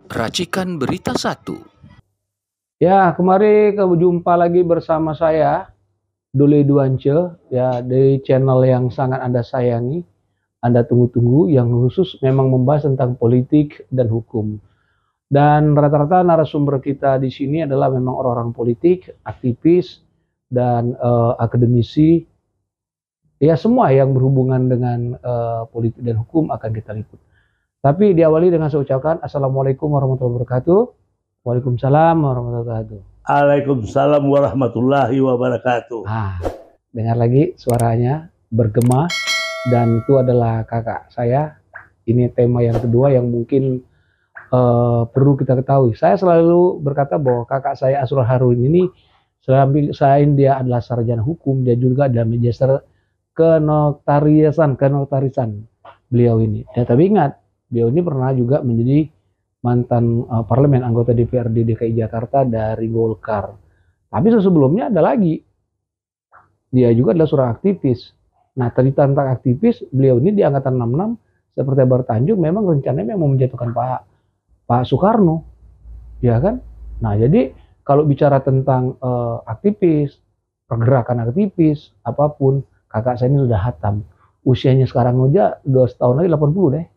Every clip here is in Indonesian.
Racikan Berita 1. Ya, kembali jumpa lagi bersama saya, Dole Duance, ya, di channel yang sangat Anda sayangi, Anda tunggu-tunggu, yang khusus memang membahas tentang politik dan hukum. Dan rata-rata narasumber kita di sini adalah memang orang-orang politik, aktivis, dan akademisi. Ya, semua yang berhubungan dengan politik dan hukum akan kita liput. Tapi diawali dengan saya ucapkan Assalamualaikum warahmatullahi wabarakatuh. Waalaikumsalam warahmatullahi wabarakatuh. Waalaikumsalam warahmatullahi wabarakatuh. Dengar lagi suaranya bergema, dan itu adalah kakak saya. Ini tema yang kedua yang mungkin perlu kita ketahui. Saya selalu berkata bahwa kakak saya Asrul Harun ini, selain dia adalah sarjana hukum, dia juga adalah magister kenotarisan beliau ini. Ya, tapi ingat, beliau ini pernah juga menjadi mantan parlemen, anggota DPRD DKI Jakarta dari Golkar. Tapi sebelumnya ada lagi, dia juga adalah seorang aktivis. Nah, tentang aktivis, beliau ini di angkatan 66 seperti bertanjung memang rencananya memang menjatuhkan Pak Soekarno, ya kan? Nah, jadi kalau bicara tentang aktivis, pergerakan aktivis, apapun, kakak saya ini sudah hatam. Usianya sekarang aja 2 tahun lagi 80 deh.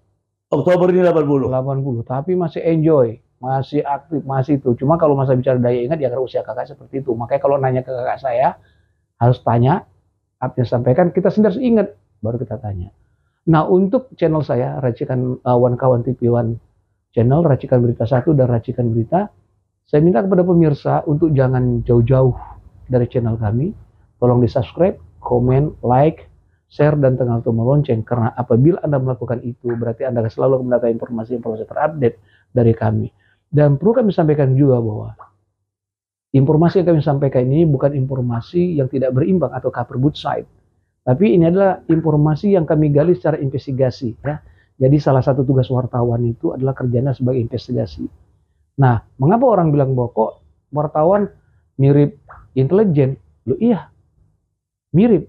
Oktober ini 80. Tapi masih enjoy, masih aktif, masih itu. Cuma kalau masa bicara daya ingat, ya karena usia kakak seperti itu. Makanya kalau nanya ke kakak saya, harus tanya, apa yang sampaikan, kita sendiri harus ingat, baru kita tanya. Nah, untuk channel saya, Racikan Wan Kawan TV One channel, Racikan Berita 1 dan Racikan Berita, saya minta kepada pemirsa untuk jangan jauh-jauh dari channel kami. Tolong di subscribe, komen, like, share, dan tekan tombol lonceng. Karena apabila Anda melakukan itu, berarti Anda selalu mendapatkan informasi-informasi terupdate dari kami. Dan perlu kami sampaikan juga bahwa informasi yang kami sampaikan ini bukan informasi yang tidak berimbang atau cover both side. Tapi ini adalah informasi yang kami gali secara investigasi, ya. Jadi salah satu tugas wartawan itu adalah kerjanya sebagai investigasi. Nah, mengapa orang bilang bahwa kok wartawan mirip intelijen? Loh, iya, mirip,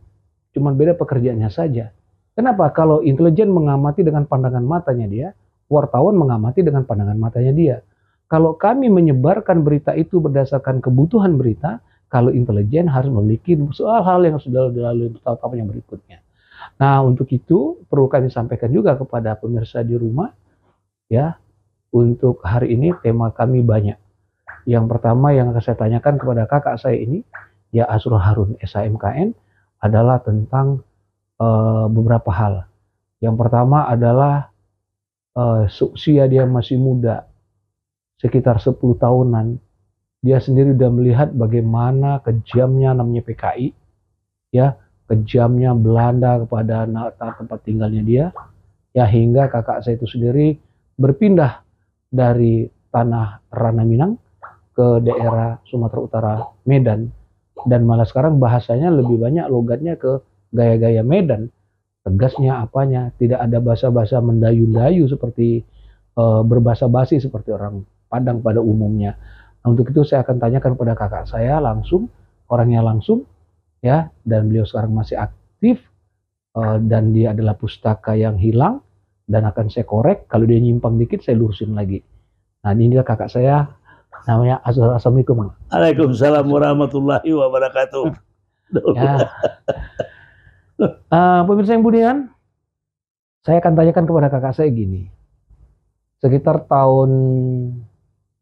cuman beda pekerjaannya saja. Kenapa? Kalau intelijen mengamati dengan pandangan matanya dia, wartawan mengamati dengan pandangan matanya dia. Kalau kami menyebarkan berita itu berdasarkan kebutuhan berita, kalau intelijen harus memiliki hal yang sudah dilalui tahap yang berikutnya. Nah, untuk itu perlu kami sampaikan juga kepada pemirsa di rumah, ya. Untuk hari ini tema kami banyak. Yang pertama yang akan saya tanyakan kepada kakak saya ini, ya Asrul Harun SHMKN, adalah tentang beberapa hal. Yang pertama adalah usia dia masih muda, sekitar 10 tahunan. Dia sendiri sudah melihat bagaimana kejamnya namanya PKI, ya, kejamnya Belanda kepada tempat tinggalnya dia, ya, hingga kakak saya itu sendiri berpindah dari tanah Ranah Minang ke daerah Sumatera Utara, Medan, dan malah sekarang bahasanya lebih banyak logatnya ke gaya-gaya Medan, tegasnya apanya, tidak ada bahasa-bahasa mendayu-dayu seperti berbahasa basi seperti orang Padang pada umumnya. Nah, untuk itu saya akan tanyakan pada kakak saya langsung, orangnya langsung, ya, dan beliau sekarang masih aktif, dan dia adalah pustaka yang hilang, dan akan saya korek, kalau dia nyimpang dikit saya lurusin lagi. Nah, ini dia kakak saya, namanya Asrul. Assalamualaikum. Waalaikumsalam warahmatullahi wabarakatuh. Ya. Pemirsa yang budian, saya akan tanyakan kepada kakak saya gini. Sekitar tahun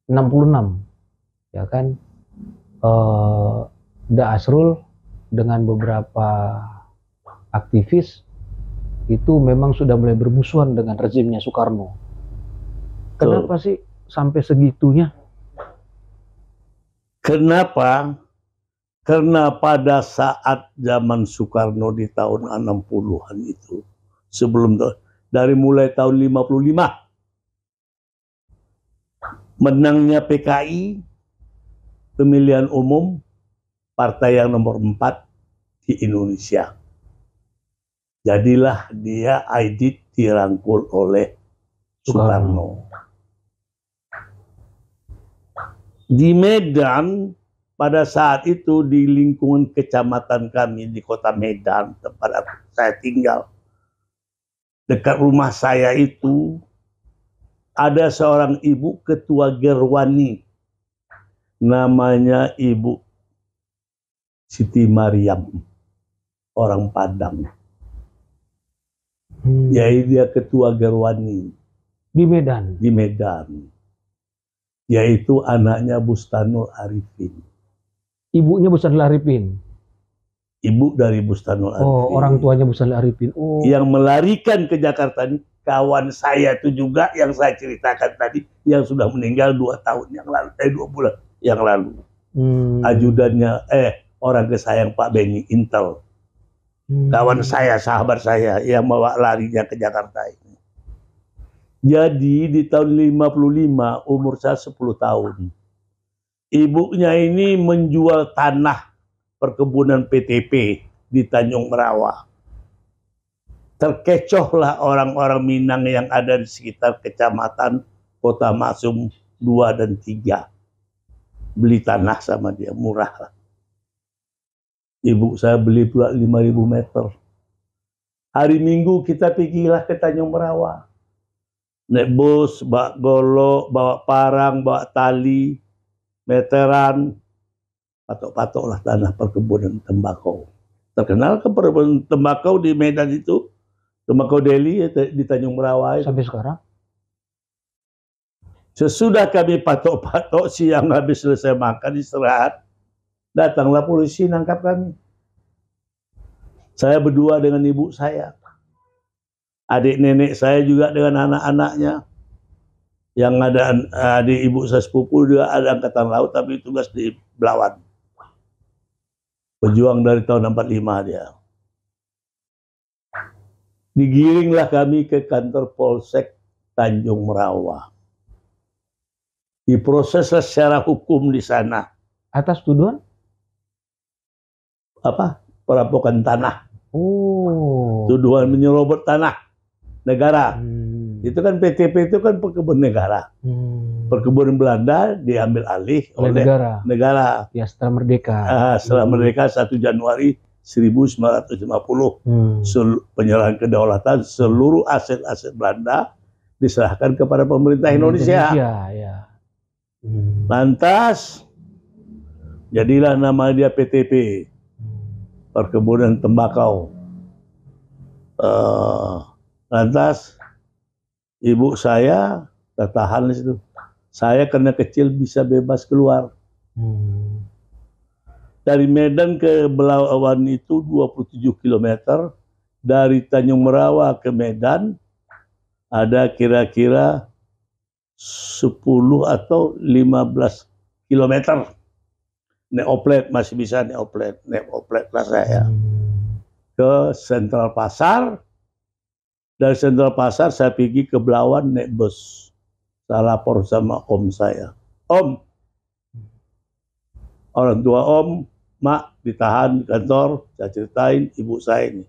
66, ya kan, Asrul dengan beberapa aktivis itu memang sudah mulai bermusuhan dengan rezimnya Soekarno. Kenapa sih sampai segitunya? Kenapa? Karena pada saat zaman Soekarno di tahun 60-an itu, dari mulai tahun 55, menangnya PKI, pemilihan umum, partai yang nomor 4 di Indonesia. Jadilah dia aidit dirangkul oleh Soekarno. Di Medan pada saat itu, di lingkungan kecamatan kami di kota Medan, tempat saya tinggal, dekat rumah saya itu ada seorang ibu ketua Gerwani, namanya Ibu Siti Mariam, orang Padang. Yaitu dia ketua Gerwani Di Medan. di Medan. Yaitu anaknya Bustanul Arifin. Ibunya Bustanul Arifin. Ibu dari Bustanul Arifin. Oh, orang tuanya Bustanul Arifin. Oh. Yang melarikan ke Jakarta ini kawan saya itu juga yang saya ceritakan tadi, yang sudah meninggal 2 tahun yang lalu, 2 bulan yang lalu. Ajudannya, orang kesayangan Pak Benny Intel. Kawan saya, sahabat saya yang bawa larinya ke Jakarta ini. Jadi di tahun 55, umur saya 10 tahun. Ibunya ini menjual tanah perkebunan PTP di Tanjung Merawa. Terkecohlah orang-orang Minang yang ada di sekitar kecamatan Kota Maksum 2 dan 3. Beli tanah sama dia, murah. Ibu saya beli pula 5.000 meter. Hari Minggu kita pergilah ke Tanjung Merawa. Naik bus, bawa golok, bawa parang, bawa tali, meteran. Patok-patoklah tanah perkebunan tembakau. Terkenal ke perkebunan tembakau di Medan itu. Tembakau Deli di Tanjung Merawa. Sampai sekarang? Sesudah kami patok-patok, siang habis selesai makan, istirahat, datanglah polisi nangkap kami. Saya berdua dengan ibu saya. Adik nenek saya juga dengan anak-anaknya. Yang ada adik ibu saya sepupu juga ada angkatan laut tapi tugas di Belawan. Pejuang dari tahun 45 dia. Digiringlah kami ke kantor Polsek Tanjung Merawa. Diproseslah secara hukum di sana. Atas tuduhan? Perampokan tanah. Oh. Tuduhan menyerobot tanah negara. Itu kan PTP itu kan perkebunan negara. Perkebunan Belanda diambil alih oleh negara. Ya, setelah merdeka. Setelah merdeka 1 Januari 1950. Penyerahan kedaulatan, seluruh aset-aset Belanda diserahkan kepada pemerintah Indonesia. Ya. Lantas jadilah nama dia PTP, Perkebunan Tembakau. Lantas ibu saya tertahan di situ. Saya karena kecil bisa bebas keluar. Dari Medan ke Belawan itu 27 km. Dari Tanjung Merawa ke Medan ada kira-kira 10 atau 15 km. Naik oplet masih bisa naik oplet lah saya. Ke Sentral Pasar. Dari Sentral Pasar saya pergi ke Belawan naik bus. Saya lapor sama om saya. Om, orang tua om, mak ditahan di kantor. Saya ceritain ibu saya ini.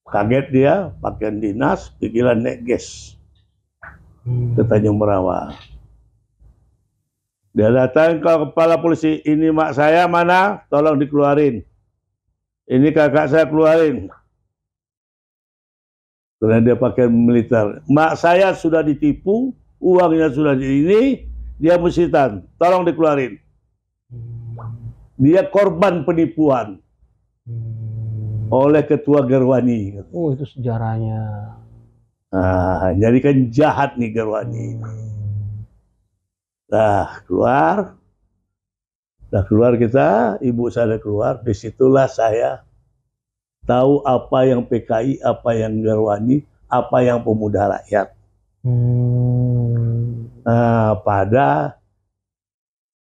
Kaget dia, pakaian dinas, pergilah naik gas ke Tanjung Merawa. Dia datang ke kepala polisi, ini mak saya mana? Tolong dikeluarin. Ini kakak saya keluarin. Karena dia pakai militer. Mak saya sudah ditipu, uangnya sudah di ini, dia musitan. Tolong dikeluarin. Dia korban penipuan oleh ketua Gerwani. Oh, itu sejarahnya. Jadi kan jahat nih Gerwani. Keluar kita, ibu saya keluar. Disitulah saya tahu apa yang PKI, apa yang Gerwani, apa yang Pemuda Rakyat. Pada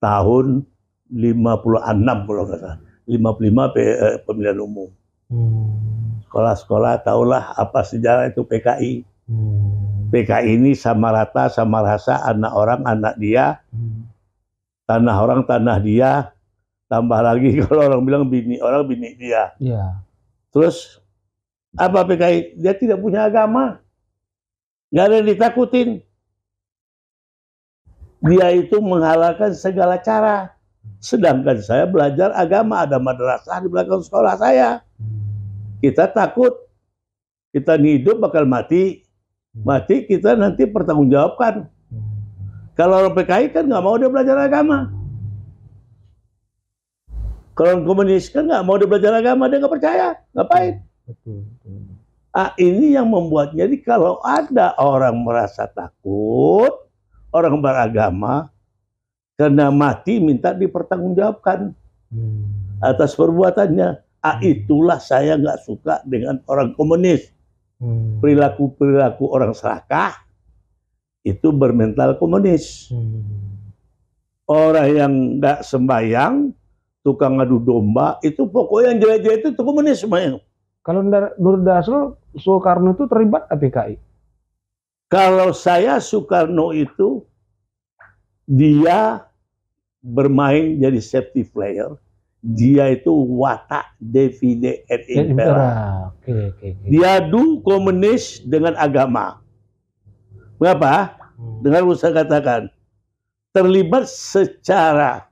tahun 56 kalau nggak salah, 55 pemilihan umum. Sekolah-sekolah tahulah apa sejarah itu PKI. PKI ini sama rata, sama rasa, anak orang, anak dia, tanah orang, tanah dia, tambah lagi kalau orang bilang bini orang, bini dia. Ya. Terus apa PKI? Dia tidak punya agama, nggak ada yang ditakutin. Dia itu menghalalkan segala cara. Sedangkan saya belajar agama, ada madrasah di belakang sekolah saya. Kita takut, kita hidup bakal mati. Mati kita nanti pertanggungjawabkan. Kalau orang PKI kan nggak mau dia belajar agama. Kalau orang komunis kan nggak mau dia belajar agama, dia nggak percaya. Ngapain? Betul. Ini yang membuatnya. Jadi kalau ada orang merasa takut, orang beragama, karena mati minta dipertanggungjawabkan atas perbuatannya. Itulah saya nggak suka dengan orang komunis. Perilaku orang serakah itu bermental komunis. Orang yang nggak sembahyang, tukang ngadu domba, itu pokoknya yang jelek-jelek itu komunis semuanya. Kalau menurut Dasrul, Soekarno itu terlibat PKI? Kalau saya, Soekarno itu dia bermain jadi safety player. Dia itu watak divide et impera. Diadu komunis dengan agama. Mengapa? Dengan saya katakan terlibat secara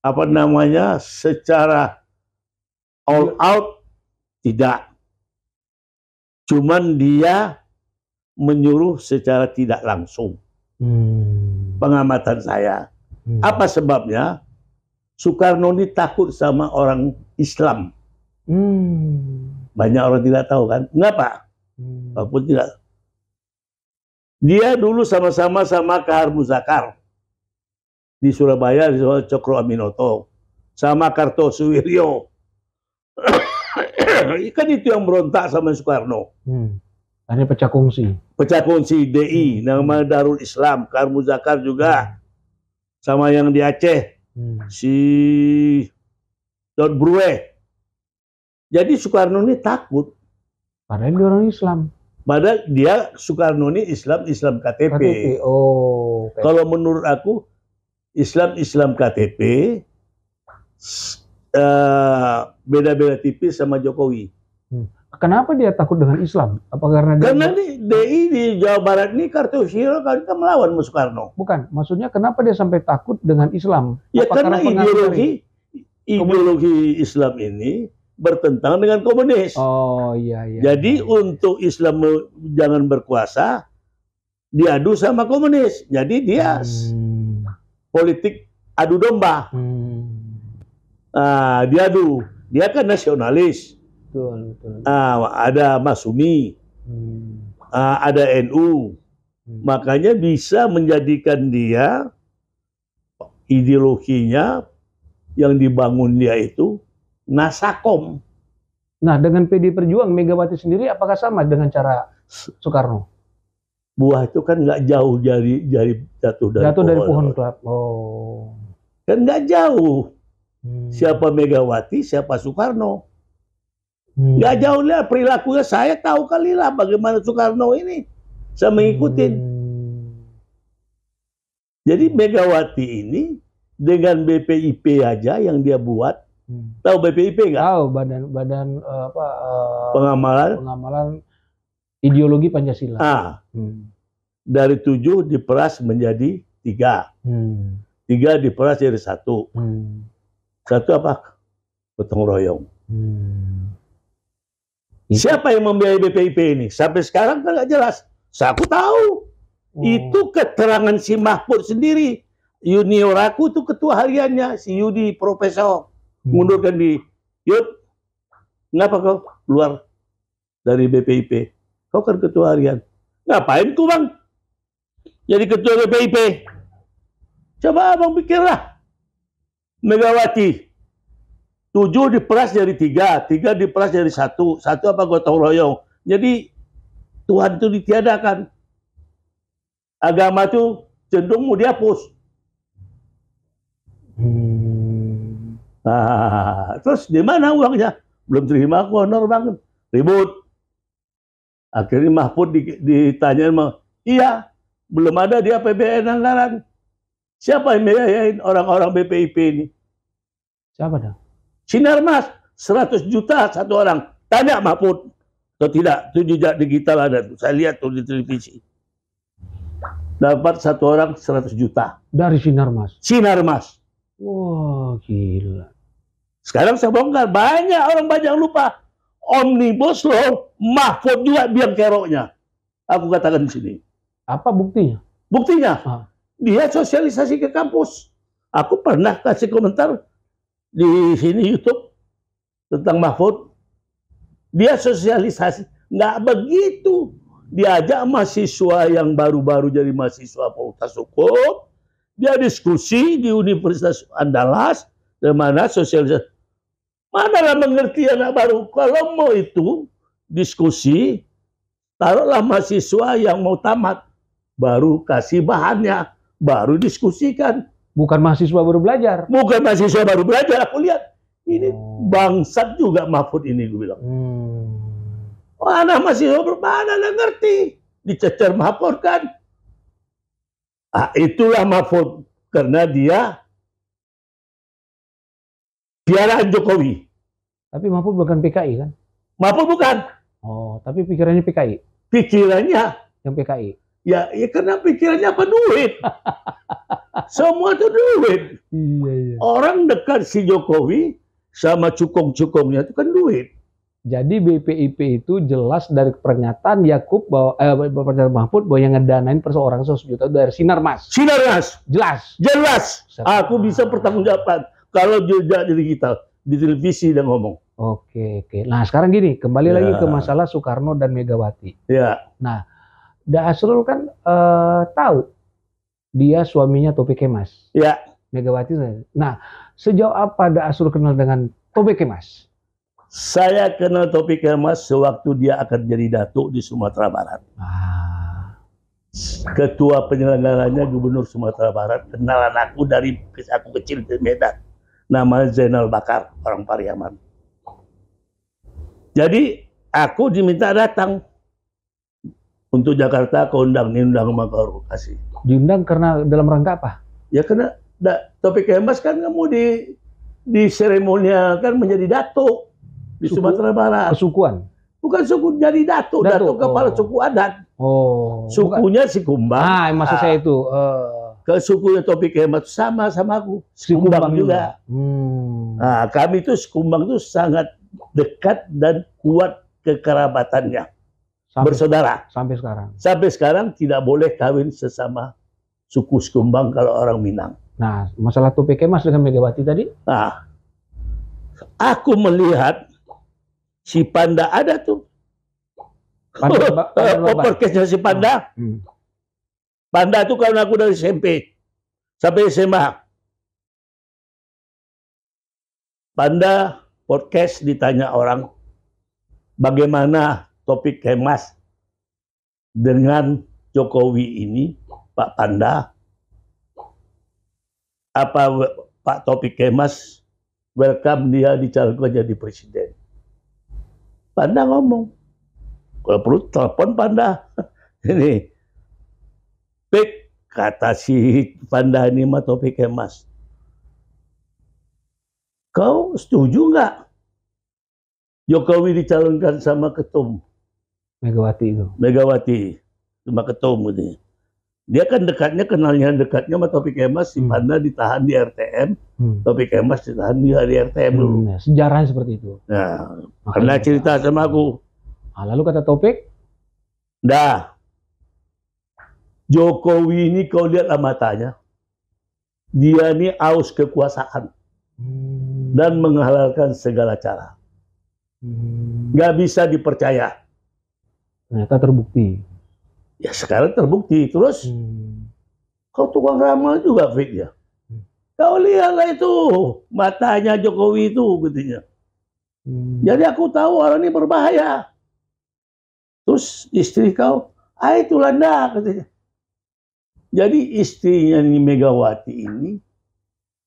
apa namanya, secara all out tidak. Cuman dia menyuruh secara tidak langsung. Pengamatan saya. Apa sebabnya? Soekarno ini takut sama orang Islam. Banyak orang tidak tahu kan. Mengapa? Walaupun tidak. Dia dulu sama-sama sama Kahar Muzakar di Surabaya, di Cokro Aminoto, sama Kartosuwiryo. Kan itu yang berontak sama Soekarno. Hanya pecah kongsi. Pecah kongsi DI, nama Darul Islam. Kahar Muzakar juga. Sama yang di Aceh, si Don Brue. Jadi Soekarno ini takut. Padahal dia orang Islam. Padahal dia, Soekarno ini Islam KTP. Oh. Okay. Kalau menurut aku, Islam KTP beda-beda tipis sama Jokowi. Kenapa dia takut dengan Islam? Apa karena DI di Jawa Barat ini Kartosuwiryo kan melawan Soekarno. Bukan, maksudnya kenapa dia sampai takut dengan Islam? Ya karena ideologi Islam ini bertentangan dengan komunis. Oh iya. Jadi untuk Islam jangan berkuasa, diadu sama komunis. Jadi dia politik adu domba. Diadu. Dia kan nasionalis. Betul. Ada Masumi, ada NU. Makanya bisa menjadikan dia ideologinya yang dibangun dia itu Nasakom. Nah, dengan PD Perjuangan, Megawati sendiri apakah sama dengan cara Soekarno? Buah itu kan nggak jauh dari jatuh dari pohon. Oh. Kan nggak jauh. Siapa Megawati, siapa Soekarno. Nggak jauh lah perilakunya. Saya tahu kali lah bagaimana Soekarno ini. Saya mengikutin. Jadi Megawati ini dengan BPIP aja yang dia buat. Tahu BPIP nggak? Tahu, badan pengamalan ideologi Pancasila. Dari 7 diperas menjadi 3. 3 diperas jadi 1. 1 apa? Gotong royong. Siapa yang membiayai BPIP ini? Sampai sekarang kan nggak jelas. Aku tahu. Itu keterangan si Mahfud sendiri. Junior aku tuh ketua hariannya, si Yudi Profesor. Mundurkan di Yud, kenapa kau keluar dari BPIP? Kau kan ketua harian. Ngapain kau bang jadi ketua BPIP? Coba abang pikirlah. Megawati 7 diperas jadi 3 diperas jadi 1 apa gotong royong. Jadi Tuhan itu ditiadakan. Agama itu cenderung mau dihapus. Terus di mana uangnya? Belum terima honor banget. Ribut. Akhirnya Mahfud ditanya, iya, belum ada di APBN anggaran. Siapa yang membiayain orang-orang BPIP ini? Siapa dah? Sinarmas, 100 juta satu orang. Tanya Mahfud. Atau tidak, itu jejak digital ada. Saya lihat tuh di televisi. Dapat satu orang 100 juta. Dari Sinarmas? Sinarmas. Wah, gila. Sekarang saya bongkar, banyak orang lupa. Omnibus Law, Mahfud juga biang keroknya. Aku katakan di sini. Apa buktinya? Buktinya, dia sosialisasi ke kampus. Aku pernah kasih komentar di sini YouTube tentang Mahfud. Dia sosialisasi, nggak begitu. Diajak mahasiswa yang baru-baru jadi mahasiswa fakultas hukum. Dia diskusi di Universitas Andalas, di mana sosialisasi. Manalah mengerti anak baru. Kalau mau itu diskusi, taruhlah mahasiswa yang mau tamat. Baru kasih bahannya, baru diskusikan. Bukan mahasiswa baru belajar. Bukan mahasiswa baru belajar. Aku lihat, ini bangsat juga Mahfud ini, gue bilang. Oh, anak mahasiswa mana ngerti. Dicecer Mahfud kan. Itulah Mahfud. Karena dia piaraan Jokowi. Tapi Mahfud bukan PKI kan? Mahfud bukan. Oh, tapi pikirannya PKI. Pikirannya Yang PKI. ya karena pikirannya apa duit. Semua itu duit. Iya. Orang dekat si Jokowi sama cukong-cukongnya itu kan duit. Jadi BPIP itu jelas dari pernyataan Yakub bahwa pernyataan Mahfud bahwa yang ngedanain perseorang 100 juta dari Sinarmas. Sinarmas. Jelas. Aku bisa pertanggungjawabkan kalau jejak digital di televisi dan ngomong. Oke. Nah sekarang gini, kembali lagi ke masalah Soekarno dan Megawati. Ya. Nah, Asrul kan tahu dia suaminya Topik Kemas. Ya. Megawati. Nah, sejauh apa Asrul kenal dengan Topik Kemas? Saya kenal Topik Kemas sewaktu dia akan jadi datuk di Sumatera Barat. Ketua penyelenggaranya Gubernur Sumatera Barat, kenalan aku dari aku kecil di Medan. Namanya Zainal Bakar, orang Pariaman. Jadi aku diminta datang untuk Jakarta, keundang sama kasih. Diundang karena dalam rangka apa? Ya karena Topik Kemas kan kamu di seremonial kan menjadi datuk di Sumatera Barat. Kesukuan? Bukan suku, jadi datuk kepala suku adat. Sukunya si Kumbang. Maksud saya itu. Ke sukunya Topik Kemas sama aku. Si Kumbang juga. Nah, kami itu Kumbang itu sangat dekat dan kuat kekerabatannya. Bersaudara. Sampai sekarang. Sampai sekarang tidak boleh kawin sesama suku Kumbang kalau orang Minang. Nah, masalah Topik Kemas dengan Megawati tadi? Nah, aku melihat si Panda ada tuh. Podcastnya si Panda. Panda itu karena aku dari SMP sampai SMA. Panda podcast ditanya orang bagaimana Topik Kemas dengan Jokowi ini, Pak Panda. Apa Pak Topik Kemas welcome dia dicalonkan jadi presiden? Panda ngomong, kalau perlu telepon Panda. Ini, Pik, kata si Panda ini sama Topik Kemas. Kau setuju nggak Jokowi dicalonkan sama ketum? Megawati itu. Megawati sama ketum gitu. Dia kan kenalnya dekatnya sama Topik Kemas, si Panda ditahan di RTM, Topik Kemas ditahan di RTM dulu. Sejarahnya seperti itu. Nah, pernah cerita sama aku. Lalu kata Topik? Jokowi ini kau lihatlah matanya. Dia ini aus kekuasaan. Dan menghalalkan segala cara. Nggak bisa dipercaya. Ternyata terbukti. Ya sekarang terbukti. Terus kau tukang ramal juga, Fik ya. Kau lihatlah itu matanya Jokowi itu, katanya. Jadi aku tahu orang ini berbahaya. Terus istri kau, itu Landa, katanya. Jadi istrinya ini Megawati ini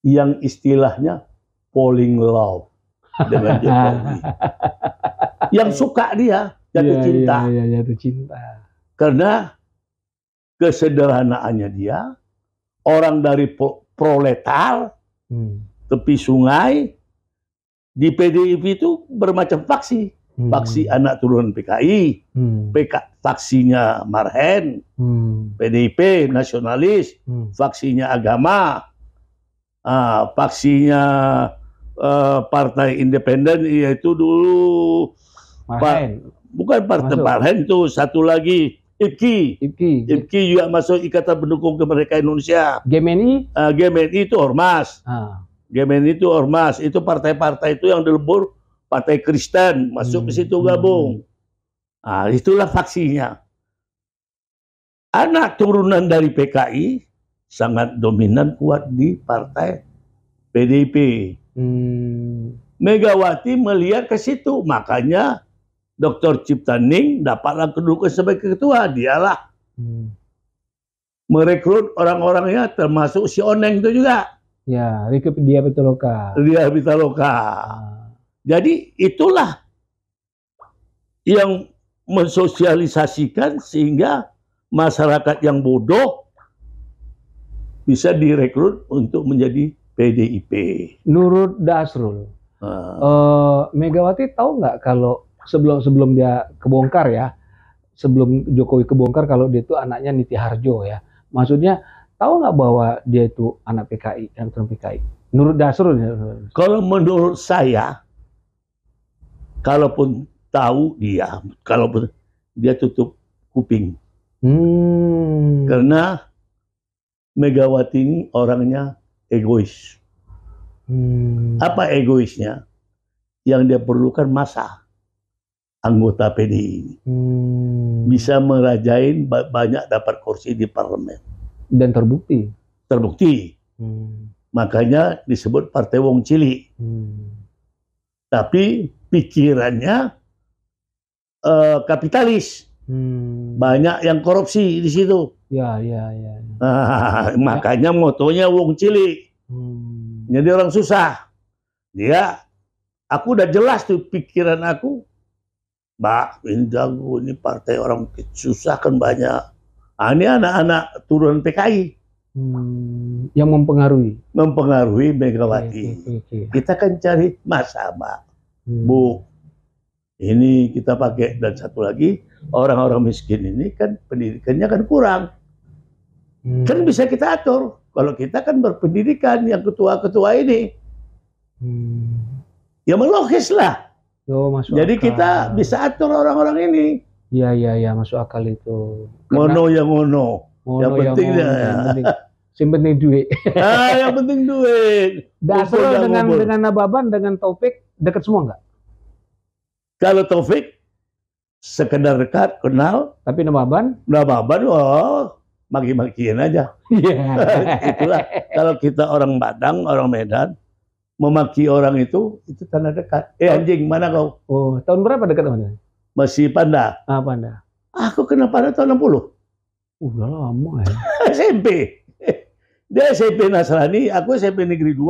yang istilahnya falling love dengan Jokowi. Yang suka dia jatuh cinta. Iya, jatuh cinta. Karena kesederhanaannya dia, orang dari proletar, tepi sungai, di PDIP itu bermacam faksi. Faksi anak turunan PKI, faksinya Marhen, PDIP, nasionalis, faksinya agama, faksinya Partai Independen, yaitu dulu Marhaen. Bukan Partai Masuk. Marhaen itu, satu lagi IPKI. IPKI juga masuk Ikatan Pendukung Kemerdekaan Indonesia. GMNI. GMNI itu ormas. Ah. GMNI itu ormas. Itu partai-partai itu yang dilebur partai Kristen masuk ke situ gabung. Nah, itulah faksinya. Anak turunan dari PKI sangat dominan kuat di partai PDIP. Megawati melihat ke situ, makanya Dr. Ciptaning dapatlah kedudukan sebagai ketua. Dialah merekrut orang-orangnya, termasuk si Oneng itu juga. Ya, Dia Pitaloka. Dia Pitaloka. Jadi itulah yang mensosialisasikan sehingga masyarakat yang bodoh bisa direkrut untuk menjadi PDIP. Nurut Dasrul, Megawati tahu nggak kalau sebelum dia kebongkar ya, sebelum Jokowi kebongkar kalau dia itu anaknya Niti Harjo ya, maksudnya tahu nggak bahwa dia itu anak PKI, anak turun PKI? Nurut Dasrul ya. Kalau menurut saya, kalaupun tahu dia, kalaupun dia tutup kuping. Karena Megawati ini orangnya egois. Apa egoisnya? Yang dia perlukan massa anggota PDI. Bisa merajain banyak dapat kursi di parlemen. Dan terbukti. Makanya disebut Partai Wong Cilik. Tapi pikirannya kapitalis. Banyak yang korupsi di situ. Ya. Makanya motonya Wong Cilik. Jadi orang susah. Aku udah jelas tuh pikiran aku. Mbak, ini jago, ini partai orang susah kan banyak. Ini anak-anak turunan PKI. Yang mempengaruhi Megawati. Okay. Kita kan cari masa, Mbak. Bu, ini kita pakai. Dan satu lagi, orang-orang miskin ini kan pendidikannya kan kurang. Kan bisa kita atur. Kalau kita kan berpendidikan yang ketua-ketua ini. Ya melogis lah. Jadi akal. kita bisa atur orang-orang ini. Iya, masuk akal itu. Ngono yang ngono. Yang penting yang penting duit. Yang penting duit. Dasrul dengan Nababan, dengan Taufik dekat semua nggak? Kalau Taufik sekedar dekat, kenal. Tapi Nababan, maki-makian aja. Itulah kalau kita orang Padang, orang Medan, memaki orang itu tanda dekat. Anjing, mana kau? Oh, tahun berapa dekat teman? Masih Panda. Panda. Aku kenal Panda tahun 60. Udah lama ya. SMP. Dia SMP Nasrani, aku SMP Negeri 2.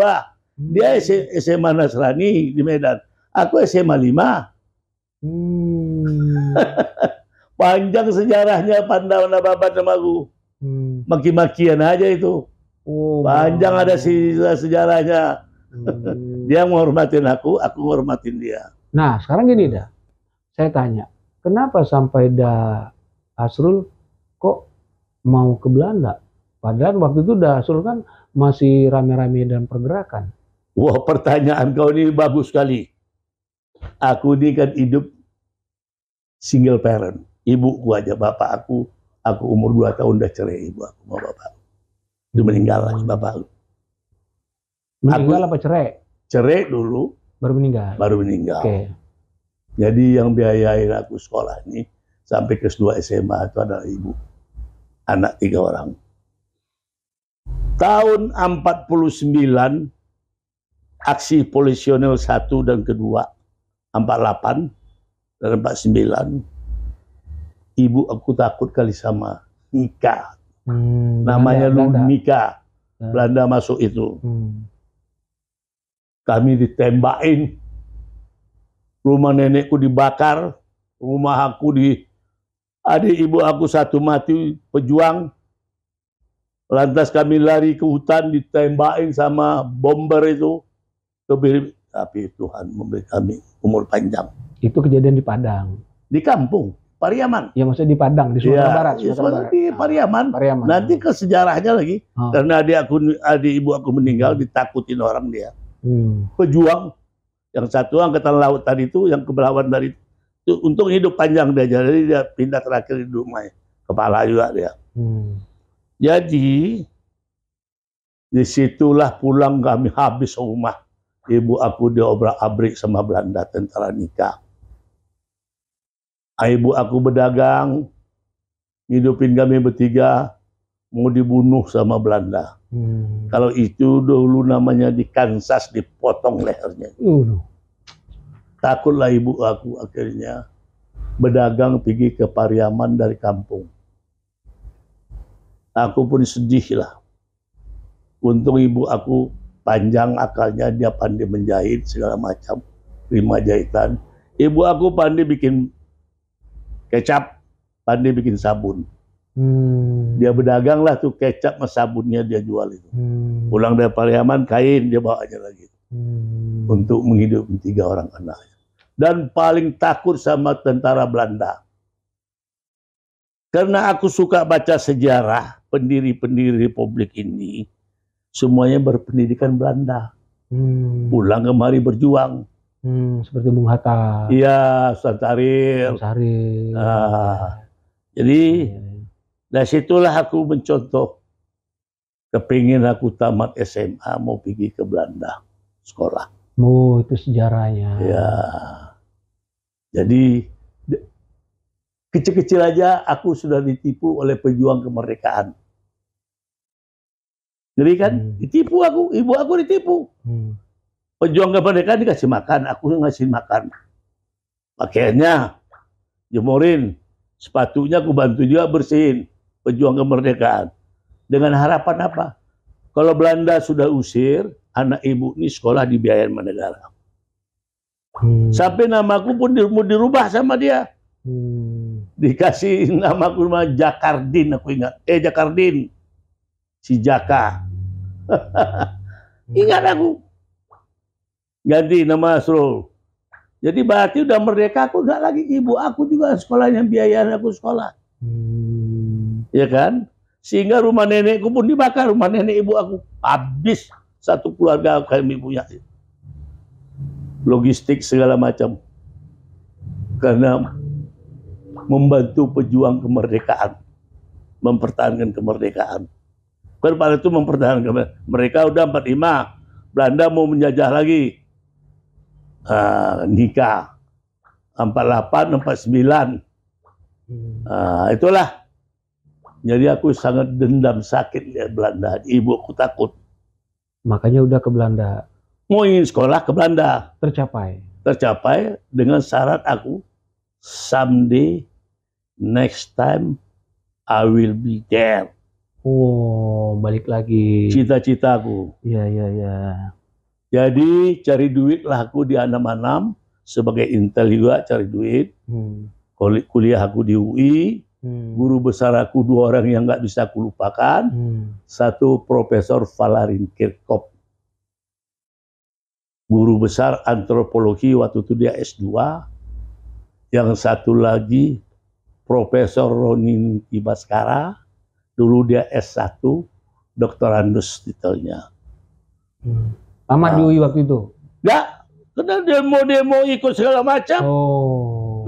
Dia SMA Nasrani di Medan. Aku SMA 5. Panjang sejarahnya Panda Nababan sama aku. Maki-makian aja itu. Panjang ada sejarahnya. Dia menghormatin aku menghormatin dia. Nah, sekarang gini dah. Saya tanya, kenapa sampai Dasrul kok mau ke Belanda? Padahal waktu itu Dasrul kan masih rame-rame dalam pergerakan. Wah, pertanyaan kau ini bagus sekali. Aku ini kan hidup single parent. Ibuku aja, bapak aku umur 2 tahun udah cerai ibu aku sama bapak. Itu meninggal lagi bapak aku. Meninggal apa cerai? Cerai dulu. Baru meninggal? Baru meninggal. Okay. Jadi yang biayain aku sekolah ini sampai kelas 2 SMA itu adalah ibu. Anak 3 orang. Tahun 49, aksi polisional 1 dan kedua, 48 dan 49, ibu aku takut kali sama Nika. Namanya Nika. Belanda masuk itu. Kami ditembakin. Rumah nenekku dibakar. Rumah aku adik ibu aku satu mati pejuang. Lantas kami lari ke hutan ditembakin sama bomber itu. Tapi Tuhan memberi kami umur panjang. Itu kejadian di Padang. Di kampung Pariaman. Ya maksudnya di Padang, di Sumatera Barat. Di Pariaman. Nanti ke sejarahnya lagi. Karena adik ibu aku meninggal ditakutin orang dia. Pejuang. Yang satu angkatan laut tadi itu, yang kebelawan tadi itu, Untung hidup panjang dia, jadi dia pindah terakhir di rumah kepala juga dia. Jadi disitulah pulang kami habis rumah. Ibu aku diobrak-abrik sama Belanda, tentara nikah. Ibu aku berdagang, hidupin kami bertiga, mau dibunuh sama Belanda. Kalau itu dulu namanya di Kansas, dipotong lehernya. Takutlah ibu aku, akhirnya berdagang pergi ke Pariaman dari kampung. Aku pun sedih lah. Untung ibu aku panjang akalnya, dia pandai menjahit segala macam, terima jahitan. Ibu aku pandai bikin kecap, pandai bikin sabun. Dia berdagang lah tuh kecap sama sabunnya dia jual itu. Pulang dari Pariaman, kain dia bawanya lagi. Untuk menghidupi 3 orang anaknya. Dan paling takut sama tentara Belanda. Karena aku suka baca sejarah pendiri-pendiri Republik ini, semuanya berpendidikan Belanda. Pulang kemari berjuang. Seperti Bung Hatta. Iya, Santarir. Jadi dari situlah aku mencontoh. Kepingin aku tamat SMA mau pergi ke Belanda sekolah. Oh, itu sejarahnya. Ya. Jadi kecil-kecil aja aku sudah ditipu oleh pejuang kemerdekaan. Jadi kan ditipu aku, ibu aku ditipu. Pejuang kemerdekaan dikasih makan, aku ngasih makan. Pakaiannya jemurin, sepatunya aku bantu juga bersihin. Pejuang kemerdekaan. Dengan harapan apa? Kalau Belanda sudah usir, anak ibu ini sekolah dibiayain sama negara. Sampai namaku pun dirubah sama dia. Dikasih namaku nama Jakardin, aku ingat. Jakardin. Si Jaka. Ingat aku. Ganti nama Asrul. Jadi berarti udah merdeka, aku nggak lagi, ibu aku juga sekolahnya biayain aku sekolah. Ya kan? Sehingga rumah nenekku pun dibakar, rumah nenek ibu aku. Habis satu keluarga kami punya. Logistik segala macam. Karena membantu pejuang kemerdekaan. Mempertahankan kemerdekaan. Pada itu mempertahankan. Mereka udah 45. Belanda mau menjajah lagi. Nikah. 48, 49. Itulah. Jadi aku sangat dendam, sakit lihat Belanda. Ibu aku takut. Makanya udah ke Belanda. Mau ingin sekolah ke Belanda. Tercapai. Tercapai dengan syarat aku, someday, next time, I will be there. Oh, balik lagi. Cita-citaku. Iya. Jadi cari duit lah aku di Anam-Anam. Sebagai intel juga cari duit. Kuliah aku di UI. Guru besar aku 2 orang yang nggak bisa aku lupakan. Satu Profesor Valarin Kirchhoff. Guru besar antropologi waktu itu dia S2. Yang satu lagi Profesor Ronin Ibaskara. Dulu dia S1. Doktorandus titelnya. Tamat di UI waktu itu? Nggak. Karena demo-demo ikut segala macam.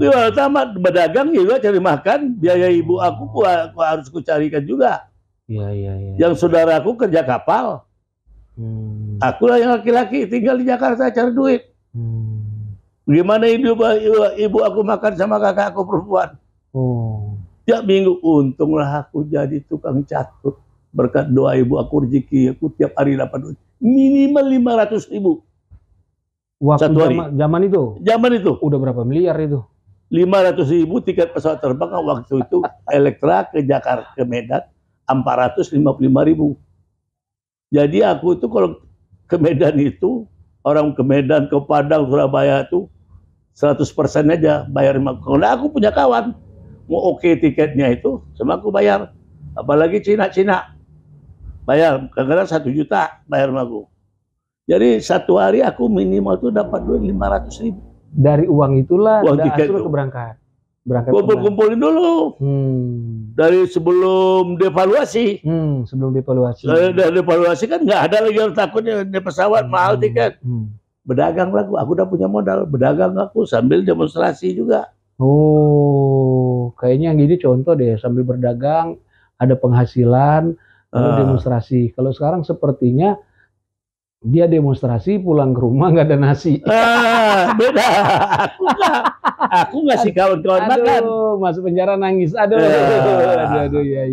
Ya, tamat berdagang juga cari makan, biaya ibu aku harus kucarikan juga. Iya. Yang saudaraku kerja kapal. Aku lah yang laki-laki tinggal di Jakarta cari duit. Gimana ibu aku makan sama kakak aku perempuan. Tiap minggu untunglah aku jadi tukang catut. Berkat doa ibu aku rezeki, aku tiap hari dapat duit. Minimal 500.000. Waktu zaman itu? Zaman itu. Udah berapa miliar itu? 500.000 tiket pesawat terbang waktu itu Elektra ke Jakarta ke Medan 455.000. Jadi aku itu kalau ke Medan itu orang ke Medan, ke Padang, Surabaya itu 100% aja bayar. Kalau aku punya kawan mau oke tiketnya itu sama aku bayar. Apalagi Cina bayar kadang-kadang 1 juta bayar sama aku. Jadi satu hari aku minimal tuh dapat duit 500.000. Dari uang itulah uang tiket itu berangkat. Kumpulin dulu. Dari sebelum devaluasi. Sebelum devaluasi. Dari devaluasi kan nggak ada lagi yang takutnya di pesawat mahal tiket. Berdagang lah aku udah punya modal. Berdagang aku sambil demonstrasi juga. Oh, kayaknya yang gini contoh deh, sambil berdagang, ada penghasilan, lalu demonstrasi. Kalau sekarang sepertinya dia demonstrasi, pulang ke rumah nggak ada nasi. Beda. Aku ngasih kawan-kawan makan. Aduh, masuk penjara nangis. Aduh, ya.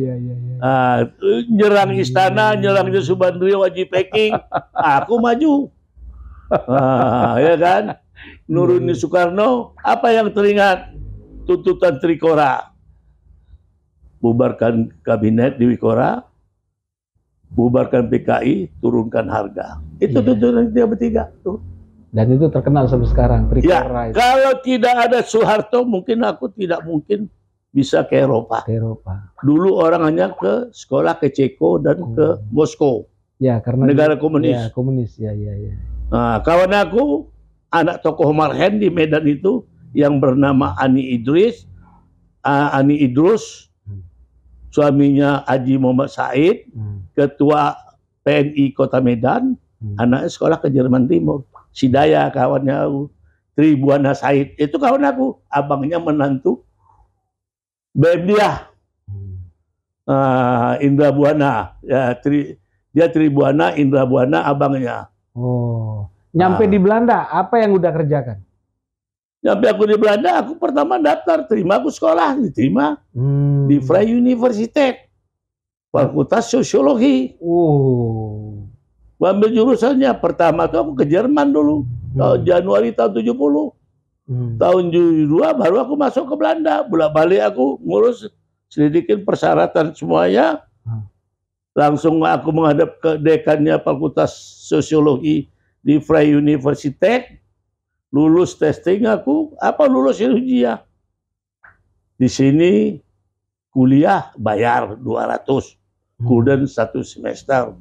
Nyerang istana, nyerang Subandrio, Haji Peking, aku maju. Ya kan? Nurunin Soekarno, apa yang teringat? Tuntutan Trikora. Bubarkan kabinet di Wikora, bubarkan PKI, turunkan harga. Itu tuntutan dia bertiga tuh. Dan itu terkenal sampai sekarang, Trikora. Ya, kalau tidak ada Soeharto, mungkin aku tidak mungkin bisa ke Eropa. Dulu orang hanya ke sekolah ke Ceko dan ke Moskow. Ya, karena negara komunis. Ya, komunis. Ya. Nah, kawan aku, anak tokoh Marhen di Medan itu, yang bernama Ani Idrus, suaminya Haji Muhammad Said, ketua PNI Kota Medan, anaknya sekolah ke Jerman Timur. Sidaya kawannya aku, Tribuana Said, itu kawan aku, abangnya menantu Bebdiah, Indra Buana, ya, dia Tribuana, Indra Buana abangnya. Oh, nyampe di Belanda, apa yang udah kerjakan? Nyampe aku di Belanda, aku pertama daftar, terima aku sekolah, diterima di Vrije Universiteit, Fakultas Sosiologi. Ambil jurusannya, pertama tuh aku ke Jerman dulu, tahun Januari tahun 70. Tahun 72 baru aku masuk ke Belanda, bolak-balik aku ngurus, selidikin persyaratan semuanya. Langsung aku menghadap ke dekannya Fakultas Sosiologi di Vrije Universiteit, lulus testing aku, lulus ujian. Di sini kuliah bayar 200, kemudian 1 semester.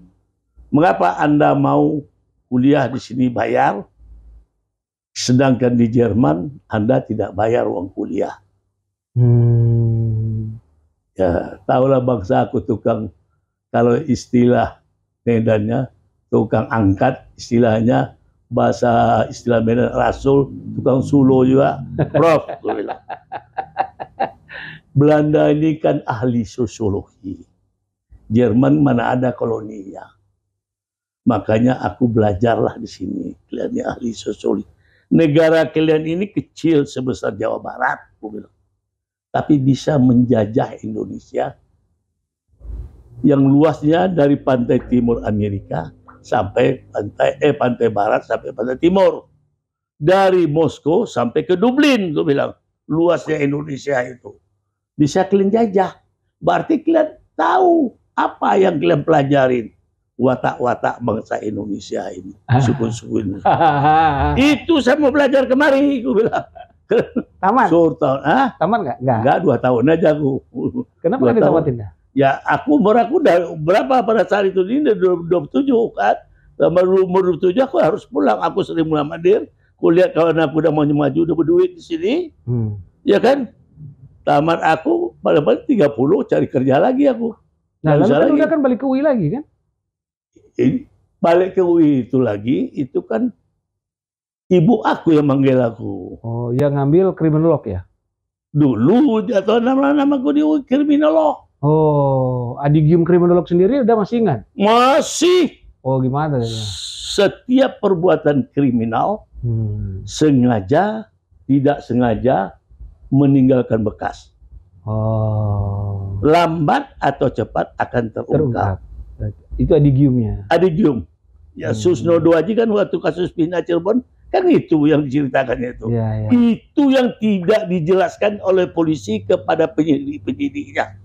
Mengapa Anda mau kuliah di sini bayar, sedangkan di Jerman Anda tidak bayar uang kuliah? Ya, tahulah bangsa aku tukang, kalau istilah Medannya tukang angkat, istilahnya bahasa istilah Medan Rasul, tukang sulo juga, Prof. Belanda ini kan ahli sosiologi. Jerman mana ada koloninya. Makanya aku belajarlah di sini. Kalian ini ahli sosiologi. Negara kalian ini kecil sebesar Jawa Barat, aku bilang, tapi bisa menjajah Indonesia yang luasnya dari pantai timur Amerika sampai pantai barat sampai pantai timur. Dari Moskow sampai ke Dublin, aku bilang, luasnya Indonesia itu. Bisa kalian jajah. Berarti kalian tahu apa yang kalian pelajarin. Watak-watak bangsa Indonesia ini, suku-suku ini. Itu saya mau belajar kemari, aku bilang. Taman? Tahun, taman nggak? Nggak, 2 tahun aja aku. Kenapa nggak ditamatin? Ya, umur aku udah berapa pada saat itu, ini 27 kan. Umur 27 aku harus pulang. Aku sering muamadir. Aku lihat kawan aku udah mau maju, udah berduit di sini. Ya kan? Tamat aku paling 30, cari kerja lagi aku. Nah, lalu kan udah kan balik ke UI lagi kan? Balik ke UI itu lagi, itu kan ibu aku yang manggil aku. Oh, yang ngambil kriminolog ya? Dulu jatuh nama-namaku di UI kriminolog. Oh, adigium kriminolog sendiri udah masih ingat? Masih. Oh, gimana? Setiap perbuatan kriminal sengaja, tidak sengaja meninggalkan bekas. Oh. Lambat atau cepat akan terungkap. Itu adigiumnya. Adigium. Ya, Susnodo aja kan waktu kasus Pina Cirebon kan itu yang diceritakannya itu. Ya. Itu yang tidak dijelaskan oleh polisi kepada penyidik-penyidiknya.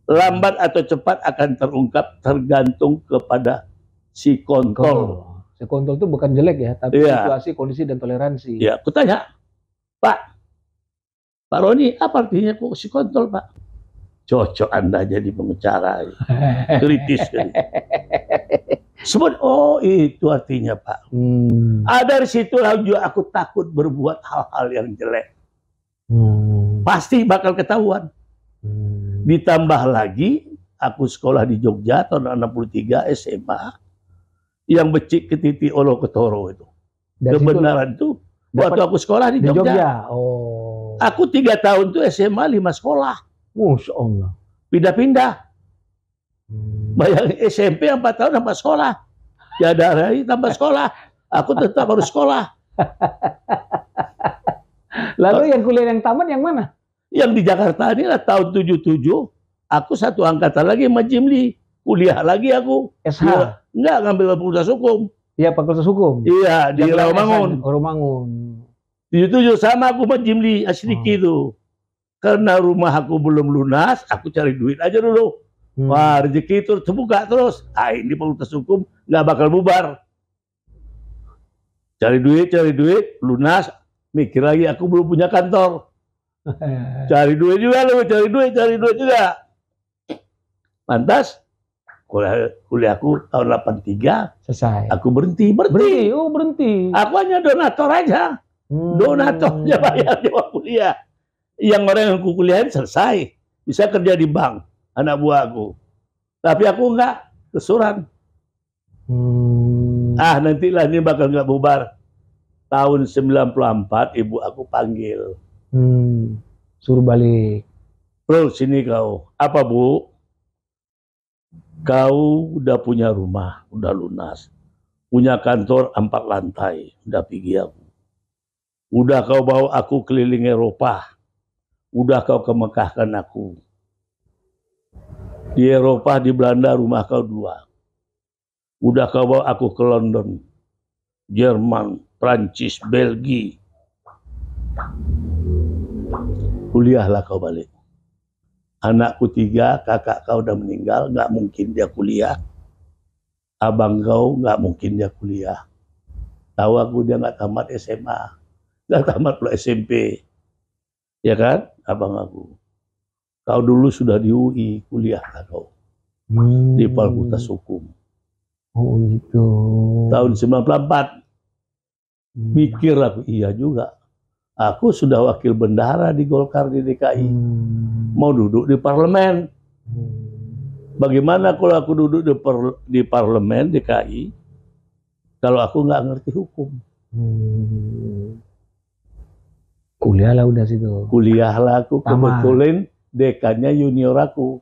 Lambat atau cepat akan terungkap tergantung kepada si kontrol. Si kontrol itu bukan jelek ya, tapi situasi, kondisi, dan toleransi. Ya, aku tanya, Pak Roni, apa artinya kok si kontrol, Pak? Cocok Anda jadi pengacara. Kritis. Sebut, oh itu artinya, Pak. Dari situlah juga aku takut berbuat hal-hal yang jelek. Pasti bakal ketahuan. Ditambah lagi, aku sekolah di Jogja tahun 63 SMA, yang becik ke titik olo ketoro itu. Kebenaran itu Waktu aku sekolah di Jogja. Oh. Aku 3 tahun tuh SMA 5 sekolah. Masya Allah. Pindah-pindah. Bayangin SMP 4 tahun tambah sekolah. Ya ada lagi tambah sekolah. Aku tetap harus sekolah. Lalu yang kuliah yang tamat yang mana? Yang di Jakarta ini lah tahun 77. Aku satu angkatan lagi sama Jimli. Kuliah lagi aku. SH? Ya, enggak, ngambil fakultas hukum. Iya, fakultas hukum. Iya, di Rawamangun. Rawamangun. 77 sama aku sama Jimli Asriki itu. Karena rumah aku belum lunas, aku cari duit aja dulu. Wah, rezeki itu terbuka terus. Ah, ini fakultas hukum nggak bakal bubar. Cari duit, lunas. Mikir lagi, aku belum punya kantor. Cari duit juga loh, cari duit juga. Lantas, kuliahku tahun 83. Selesai. Aku berhenti. Oh, berhenti. Aku hanya donator aja. Donatornya bayar jawab kuliah. Yang orang yang aku kuliahin selesai. Bisa kerja di bank, anak buahku. Tapi aku enggak, kesuran. Nantilah ini bakal nggak bubar. Tahun 94 ibu aku panggil. Suruh balik. Bro, sini kau. Apa, Bu? Kau udah punya rumah, udah lunas. Punya kantor 4 lantai, udah pergi aku. Udah kau bawa aku keliling Eropa. Udah kau kemekahkan aku. Di Eropa, di Belanda rumah kau 2. Udah kau bawa aku ke London, Jerman, Prancis, Belgia. Kuliahlah kau balik. Anakku 3, kakak kau udah meninggal, nggak mungkin dia kuliah. Abang kau nggak mungkin dia kuliah. Tahu aku dia nggak tamat SMA, nggak tamat pula SMP. Ya kan, abang aku. Kau dulu sudah di UI, kuliahlah kau. Di Fakultas Hukum. Oh gitu. Tahun 94. Mikir aku, iya juga. Aku sudah wakil bendahara di Golkar di DKI. Mau duduk di parlemen. Bagaimana kalau aku duduk di parlemen DKI, kalau aku nggak ngerti hukum? Kuliahlah udah situ. Kuliahlah aku, kebetulan dekannya junior aku.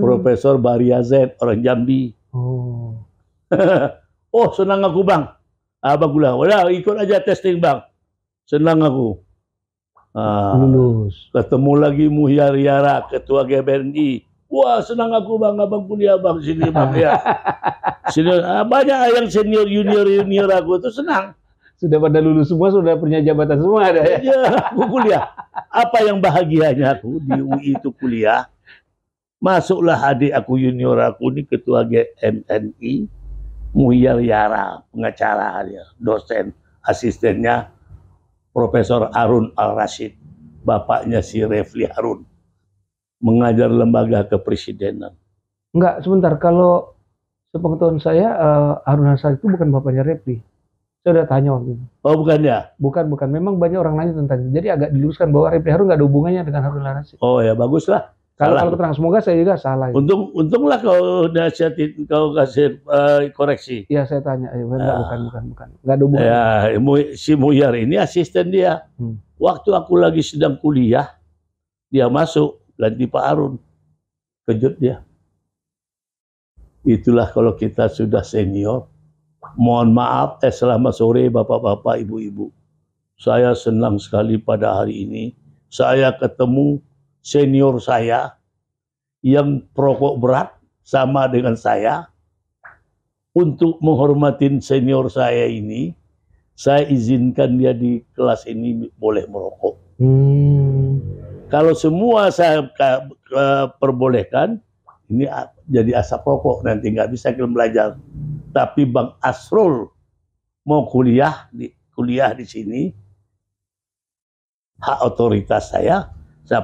Profesor Baria Z, orang Jambi. Oh, senang aku bang. Abang bilang, udah ikut aja testing bang. Senang aku. Lulus. Ketemu lagi Muhyar Yara, ketua GBNI. Wah, senang aku bang, abang kuliah bang sini bang ya. Sini banyak yang senior junior aku tuh senang. Sudah pada lulus semua, sudah punya jabatan semua ada ya. Ya, aku kuliah. Apa yang bahagianya aku di UI itu kuliah. Masuklah adik aku junior aku ini ketua GMNI, Muhyar Yara, pengacara dia, dosen, asistennya Profesor Harun Al-Rashid, bapaknya si Refli Harun, mengajar lembaga kepresidenan. Enggak, sebentar, kalau sepengetahuan saya Harun Al-Rashid itu bukan bapaknya Refli. Saya udah tanya waktu itu. Oh, bukan ya? Bukan. Memang banyak orang nanya tentang itu. Jadi agak diluruskan bahwa Refli Harun nggak ada hubungannya dengan Harun Al-Rashid. Oh ya, baguslah. Kalau terang, semoga saya juga salah. Untunglah kau nasihatin, kau kasih koreksi. Iya, saya tanya. Bukan. Nggak ada hubungan. Ya, si Muhyar ini asisten dia. Waktu aku lagi sedang kuliah, dia masuk ganti Pak Harun. Kejut dia. Itulah kalau kita sudah senior. Mohon maaf, selamat sore bapak-bapak, ibu-ibu. Saya senang sekali pada hari ini. Saya ketemu senior saya yang perokok berat sama dengan saya. Untuk menghormatin senior saya ini, saya izinkan dia di kelas ini boleh merokok. Kalau semua saya perbolehkan, ini jadi asap rokok, nanti nggak bisa kita belajar. Tapi Bang Asrul mau kuliah di sini, hak otoritas saya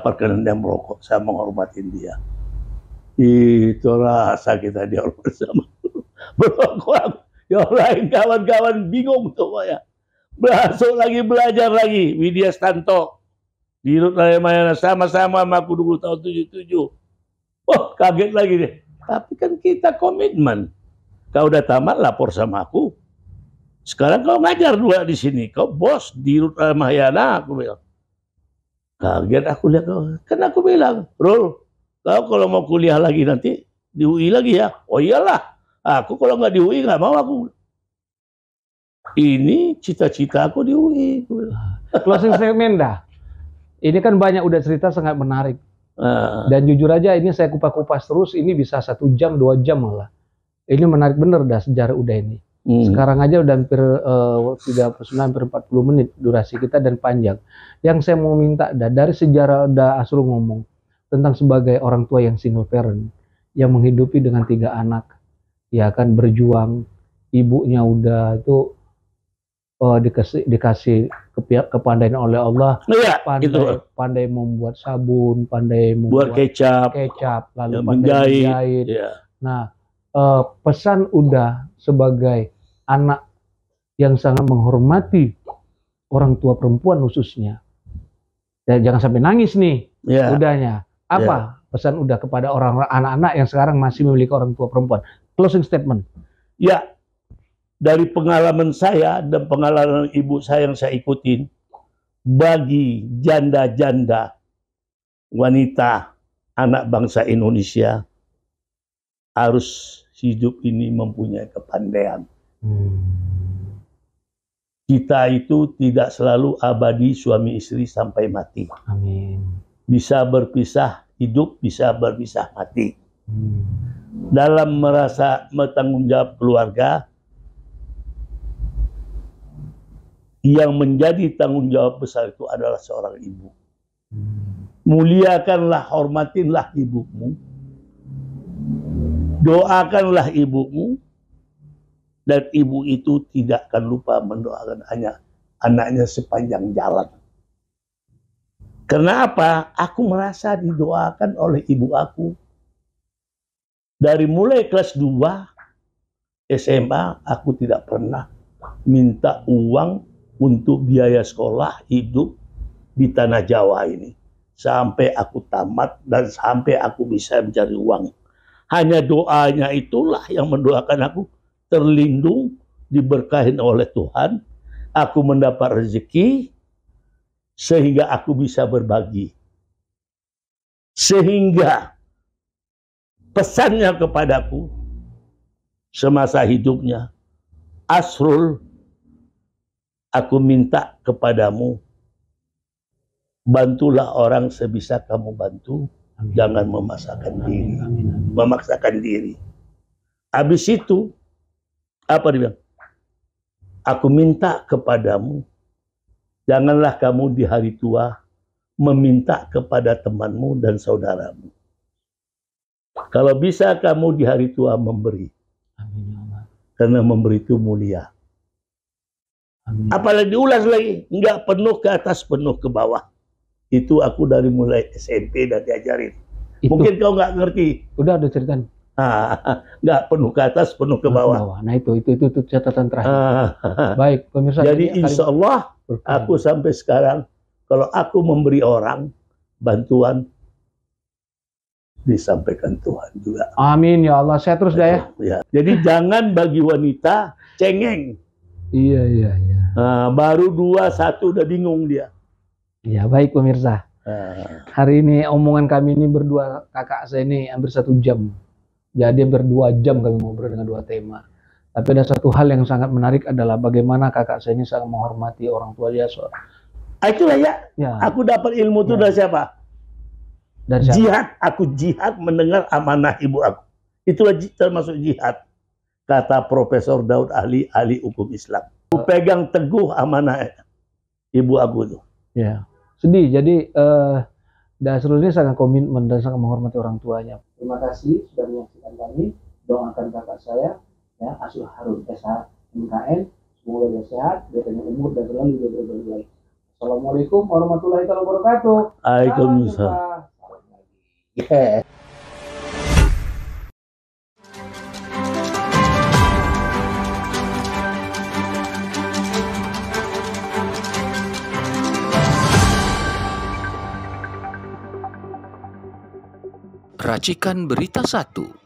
perkenan dia merokok, saya menghormatin dia. Itu rasa kita dihormat sama berokok. Yang lain kawan-kawan bingung tuh ya. Masuk lagi belajar lagi, Widya Stanto di Ramayana sama-sama sama aku dulu tahun 77. Oh, kaget lagi deh. Tapi kan kita komitmen. Kau udah tamat lapor sama aku. Sekarang kau ngajar 2 di sini, kau bos di Ramayana, aku bilang. Kaget aku lihat kau. Kan aku bilang, Rul, kau kalau mau kuliah lagi nanti di UI lagi ya. Oh iyalah, aku kalau nggak di UI nggak mau aku. Ini cita-cita aku di UI. Closing statement dah. Ini kan banyak udah cerita sangat menarik. Dan jujur aja ini saya kupas-kupas terus, ini bisa 1 jam, 2 jam malah. Ini menarik bener dah sejarah udah ini. Sekarang aja udah hampir 39, hampir 40 menit durasi kita dan panjang. Yang saya mau minta dari sejarah udah Asrul ngomong tentang sebagai orang tua yang single parent, yang menghidupi dengan 3 anak, ya kan berjuang, ibunya udah itu dikasih kepandaian oleh Allah, pandai membuat sabun, pandai membuat kecap, lalu pandai menjahit. Nah, pesan udah sebagai anak yang sangat menghormati orang tua perempuan khususnya. Dan jangan sampai nangis nih, udahnya. Apa pesan udah kepada orang anak-anak yang sekarang masih memiliki orang tua perempuan? Closing statement. Ya, dari pengalaman saya dan pengalaman ibu saya yang saya ikutin, bagi janda-janda wanita anak bangsa Indonesia harus hidup ini mempunyai kepandaian. Kita itu tidak selalu abadi suami istri sampai mati. Amin. Bisa berpisah hidup, bisa berpisah mati. Dalam merasa bertanggung jawab keluarga, yang menjadi tanggung jawab besar itu adalah seorang ibu. Muliakanlah, hormatinlah ibumu. Doakanlah ibumu. Dan ibu itu tidak akan lupa mendoakan anaknya sepanjang jalan. Karena apa? Aku merasa didoakan oleh ibu aku. Dari mulai kelas 2 SMA, aku tidak pernah minta uang untuk biaya sekolah hidup di tanah Jawa ini. Sampai aku tamat dan sampai aku bisa mencari uang. Hanya doanya itulah yang mendoakan aku terlindung, diberkahin oleh Tuhan, aku mendapat rezeki, sehingga aku bisa berbagi. Sehingga pesannya kepadaku semasa hidupnya, Asrul, aku minta kepadamu, bantulah orang sebisa kamu bantu, jangan memaksakan diri. Memaksakan diri. Habis itu, apa dia bilang? Aku minta kepadamu, janganlah kamu di hari tua meminta kepada temanmu dan saudaramu. Kalau bisa kamu di hari tua memberi. Karena memberi itu mulia. Apalagi diulas lagi, enggak penuh ke atas, penuh ke bawah. Itu aku dari mulai SMP dan diajarin. Mungkin kau nggak ngerti. Udah ceritain. Nggak penuh ke atas, penuh ke bawah. Nah itu catatan terakhir. Baik pemirsa. Jadi insya Allah aku sampai sekarang kalau aku memberi orang bantuan disampaikan Tuhan juga. Amin ya Allah. Saya terus dah ya. Jadi jangan bagi wanita cengeng. Iya. Baru 2-1 udah bingung dia. Ya baik pemirsa. Hari ini omongan kami ini berdua kakak saya ini hampir 1 jam. Jadi hampir 2 jam kami ngobrol dengan 2 tema. Tapi ada satu hal yang sangat menarik adalah bagaimana kakak saya ini sangat menghormati orang tua dia. Itulah ya. Aku dapat ilmu itu dari siapa? Dari siapa? Jihad. Aku jihad mendengar amanah ibu aku. Itulah termasuk jihad. Kata Profesor Daud ahli hukum Islam. Aku pegang teguh amanah ibu aku itu. Ya. Sedih. Jadi Asrul ini sangat komitmen dan sangat menghormati orang tuanya. Terima kasih sudah menyaksikan kami. Doakan kakak saya, ya, Asrul Harun SH MKN. Semoga dia sehat, dia punya umur dan selalu dia berbaik. Assalamualaikum warahmatullahi wabarakatuh. Waalaikumsalam. Racikan Berita 1.